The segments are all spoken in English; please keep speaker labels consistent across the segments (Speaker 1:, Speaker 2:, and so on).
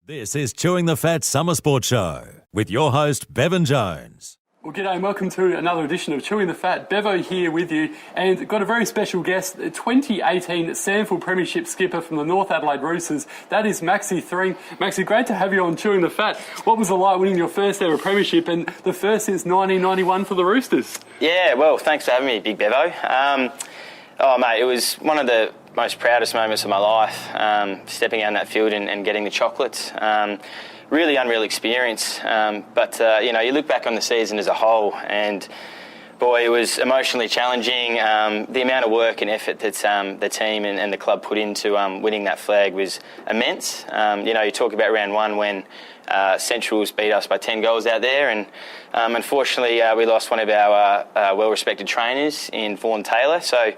Speaker 1: This is Chewing the Fat Summer Sport Show with your host, Bevan Jones.
Speaker 2: Well, g'day and welcome to another edition of Chewing the Fat. Bevo here with you, and got a very special guest, 2018 SANFL Premiership skipper from the North Adelaide Roosters. That is Maxy Thring. Maxy, great to have you on Chewing the Fat. What was it like winning your first ever premiership and the first since 1991 for the Roosters?
Speaker 3: Yeah, well, thanks for having me, Big Bevo. Mate, it was one of the most proudest moments of my life, stepping out in that field and getting the chocolates. Really unreal experience, but you look back on the season as a whole and boy, it was emotionally challenging. The amount of work and effort that the team and the club put into winning that flag was immense. You talk about round one when Centrals beat us by 10 goals out there, and unfortunately we lost one of our well-respected trainers in Vaughan Taylor, so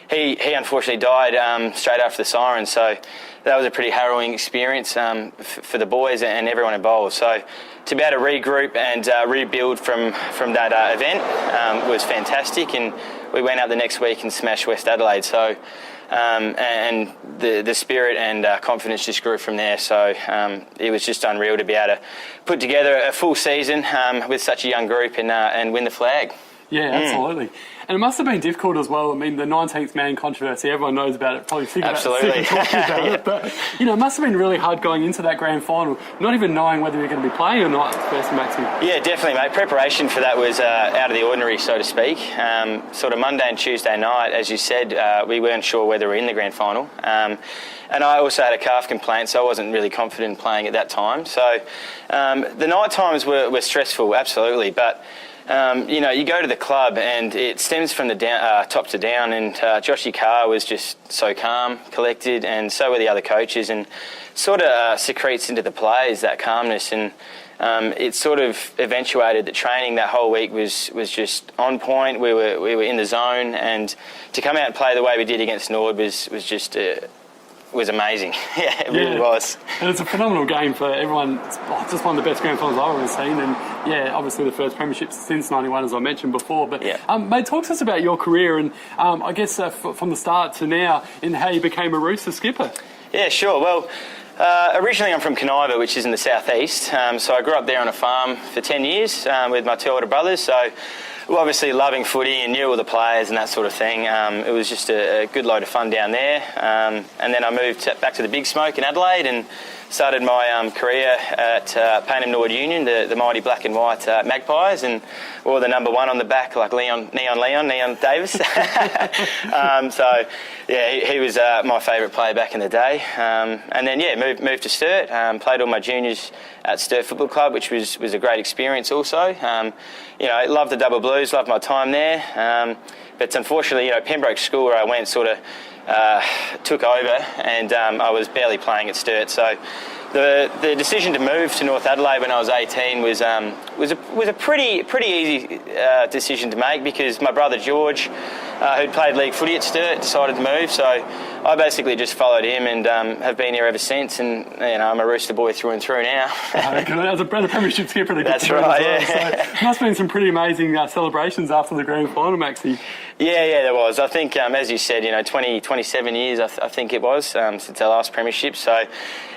Speaker 3: he unfortunately died straight after the siren, so that was a pretty harrowing experience for the boys and everyone involved. So to be able to regroup and rebuild from that event was fantastic, and we went out the next week and smashed West Adelaide. So and the spirit and confidence just grew from there. So it was just unreal to be able to put together a full season with such a young group and win the flag.
Speaker 2: Yeah, absolutely. And it must have been difficult as well. I mean, the 19th man controversy, everyone knows about it, probably sick of talking about it. But, it must have been really hard going into that grand final, not even knowing whether you're going to be playing or not first, Maxy. Yeah,
Speaker 3: definitely, mate. Preparation for that was out of the ordinary, so to speak. Sort of Monday and Tuesday night, as you said, we weren't sure whether we were in the grand final. And I also had a calf complaint, so I wasn't really confident in playing at that time. So the night times were stressful, absolutely, but you go to the club and it stems from the top to down, and Joshy Carr was just so calm, collected, and so were the other coaches, and sort of secretes into the players that calmness, and it sort of eventuated that training that whole week was just on point. We were in the zone, and to come out and play the way we did against Nord was just was amazing. Yeah, it really was.
Speaker 2: And it's a phenomenal game for everyone. It's just one of the best grand finals I've ever seen, and yeah, obviously the first premiership since 91, as I mentioned before. But mate, talk to us about your career and I guess from the start to now in how you became a Rooster skipper.
Speaker 3: Yeah, sure. Well, originally I'm from Kaniva, which is in the southeast, so I grew up there on a farm for 10 years with my two older brothers, so obviously loving footy and knew all the players and that sort of thing. It was just a good load of fun down there. And then I moved back to the Big Smoke in Adelaide and started my career at Payneham Nord Union, the mighty black and white Magpies, and wore the number 1 on the back like Neon Davis. So, yeah, he was my favourite player back in the day. And then, moved to Sturt, played all my juniors at Sturt Football Club, which was a great experience also. Loved the Double Blues, loved my time there. But unfortunately, Pembroke School, where I went, sort of took over, and I was barely playing at Sturt. So the decision to move to North Adelaide when I was 18 was a pretty easy decision to make, because my brother George, who'd played league footy at Sturt, decided to move. So I basically just followed him and have been here ever since. And I'm a Rooster boy through and through now.
Speaker 2: As a premiership skipper,
Speaker 3: that's right. Yeah.
Speaker 2: So must have been some pretty amazing celebrations after the grand final, Maxy.
Speaker 3: Yeah, there was. I think, as you said, 27 years, I think it was, since our last premiership. So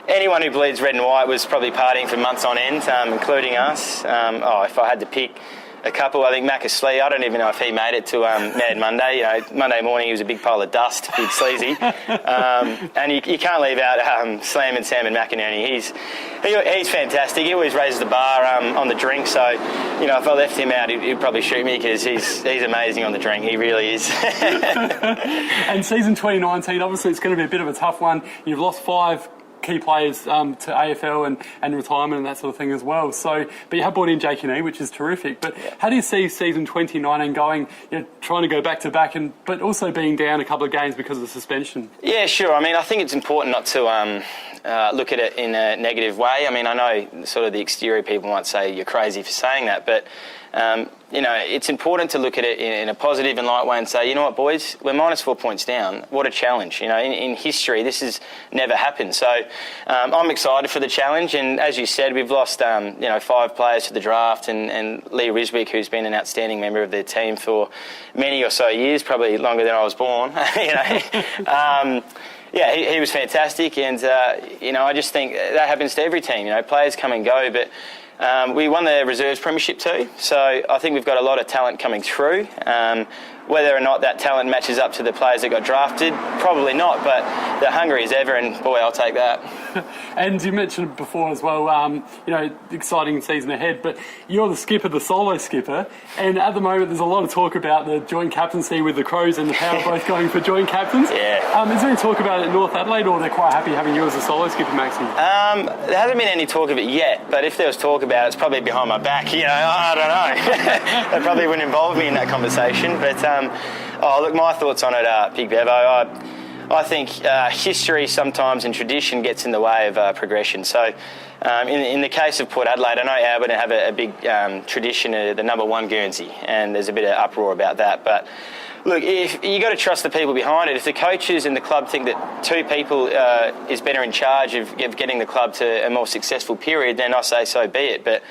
Speaker 3: anyone who bleeds red and white was probably partying for months on end, including us. If I had to pick a couple, I think Maxy, I don't even know if he made it to Mad Monday. Monday morning he was a big pile of dust, big sleazy. And you can't leave out Slam and Sam and McInerney. He's fantastic. He always raises the bar on the drink. So, if I left him out, he'd probably shoot me, because he's amazing on the drink. He really is.
Speaker 2: And season 2019, obviously it's going to be a bit of a tough one. You've lost 5 key players to AFL and retirement and that sort of thing as well. So, but you have brought in Kaniva, which is terrific. But how do you see season 2019 going? Trying to go back to back, but also being down a couple of games because of the suspension.
Speaker 3: Yeah, sure. I mean, I think it's important not to look at it in a negative way. I mean, I know sort of the exterior people might say you're crazy for saying that, but it's important to look at it in a positive and light way and say, you know what, boys, we're minus 4 points down. What a challenge. In history, this has never happened. So I'm excited for the challenge. And as you said, we've lost, 5 players to the draft, and Lee Riswick, who's been an outstanding member of their team for many or so years, probably longer than I was born. Yeah, he was fantastic, and I just think that happens to every team. Players come and go, but we won the Reserves Premiership too, so I think we've got a lot of talent coming through. Whether or not that talent matches up to the players that got drafted, probably not, but they're hungry as ever, and boy, I'll take that.
Speaker 2: And you mentioned before as well, exciting season ahead, but you're the skipper, the solo skipper, and at the moment there's a lot of talk about the joint captaincy with the Crows and the Power both going for joint captains.
Speaker 3: Yeah.
Speaker 2: Is there any talk about it at North Adelaide, or they're quite happy having you as a solo skipper, Maxy?
Speaker 3: There hasn't been any talk of it yet, but if there was talk about it, it's probably behind my back. I don't know. They probably wouldn't involve me in that conversation, but look, my thoughts on it are, Big Bevo, I think history sometimes and tradition gets in the way of progression. So in the case of Port Adelaide, I know Albert have a big tradition of the number one Guernsey, and there's a bit of uproar about that. But look, if you got to trust the people behind it. If the coaches and the club think that two people is better in charge of getting the club to a more successful period, then I say so be it. But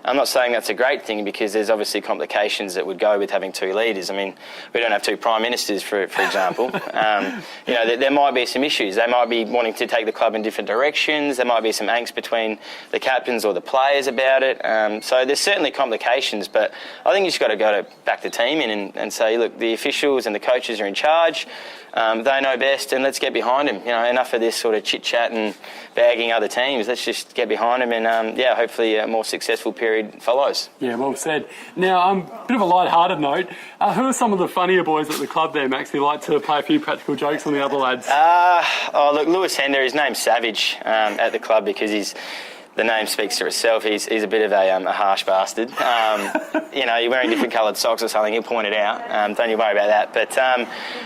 Speaker 3: I'm not saying that's a great thing, because there's obviously complications that would go with having two leaders. I mean, we don't have two prime ministers, for example. There might be some issues. They might be wanting to take the club in different directions. There might be some angst between the captains or the players about it. So there's certainly complications, but I think you just got to back the team in and say, look, the officials and the coaches are in charge. They know best, and let's get behind them. Enough of this sort of chit-chat and bagging other teams. Let's just get behind them, and hopefully a more successful period follows. Yeah,
Speaker 2: well said. Now, bit of a light-hearted note. Who are some of the funnier boys at the club there, Max, who like to play a few practical jokes on the other lads?
Speaker 3: Look, Lewis Hender, his name's Savage at the club, because the name speaks for itself. He's a bit of a harsh bastard. You're wearing different coloured socks or something, he'll point it out. Don't you worry about that. But,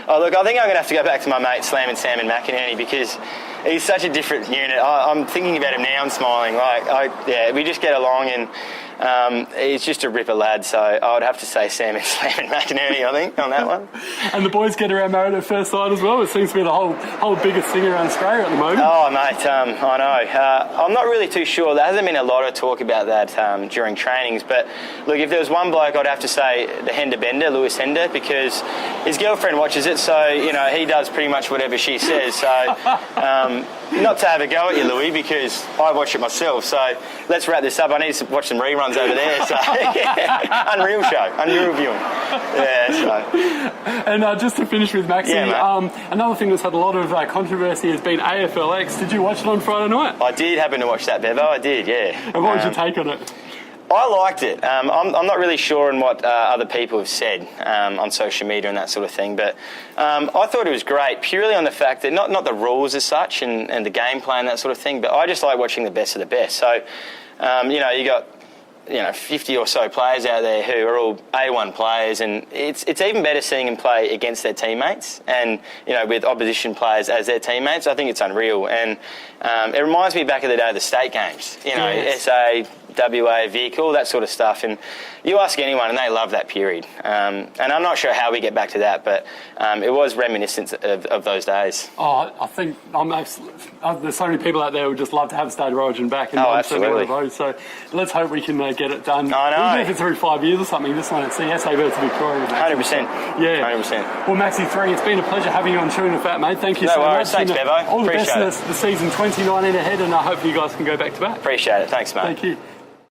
Speaker 3: look, I think I'm going to have to go back to my mate Slamming Sam and McInerney, because he's such a different unit. I'm thinking about him now and smiling. We just get along, and he's just a ripper lad. So I would have to say Sam and Slamming McInerney, I think, on that one.
Speaker 2: And the boys get around married at first sight as well. It seems to be the whole biggest thing around Australia at the moment.
Speaker 3: Oh, mate, I know. I'm not really too sure. There hasn't been a lot of talk about that during trainings. But, look, if there was one bloke, I'd have to say the Hender Bender, Lewis Hender, because his girlfriend watches it, so, he does pretty much whatever she says. So, not to have a go at you, Louis, because I watch it myself. So let's wrap this up. I need to watch some reruns over there. So, unreal show, unreal viewing. Yeah, so.
Speaker 2: And just to finish with Maxy, another thing that's had a lot of controversy has been AFLX. Did you watch it on Friday night?
Speaker 3: I did happen to watch that, Bevo. I did, yeah.
Speaker 2: And what was your take on it?
Speaker 3: I liked it. I'm not really sure on what other people have said on social media and that sort of thing, but I thought it was great, purely on the fact that not the rules as such and the gameplay and that sort of thing, but I just like watching the best of the best. So, you got 50 or so players out there who are all A1 players, and it's even better seeing them play against their teammates and, with opposition players as their teammates. I think it's unreal, and it reminds me back of the day of the state games,
Speaker 2: yes.
Speaker 3: SA, WA, Vic, all that sort of stuff, and you ask anyone and they love that period. And I'm not sure how we get back to that, but it was reminiscent of those days.
Speaker 2: Oh, I think there's so many people out there who would just love to have State of Origin back, and
Speaker 3: absolutely.
Speaker 2: Those. So let's hope we can get it done.
Speaker 3: I know.
Speaker 2: Even if it's every 5 years or something, just want to see SA versus Victoria.
Speaker 3: 100%.
Speaker 2: Yeah.
Speaker 3: 100%.
Speaker 2: Well, Maxy Thring, it's been a pleasure having you on Chewing the Fat, mate. Thank you so
Speaker 3: worries.
Speaker 2: much.
Speaker 3: Thanks, Bevo.
Speaker 2: All the
Speaker 3: Appreciate
Speaker 2: best in the season 2019 ahead, and I hope you guys can go back to back.
Speaker 3: Appreciate it. Thanks, mate.
Speaker 2: Thank you.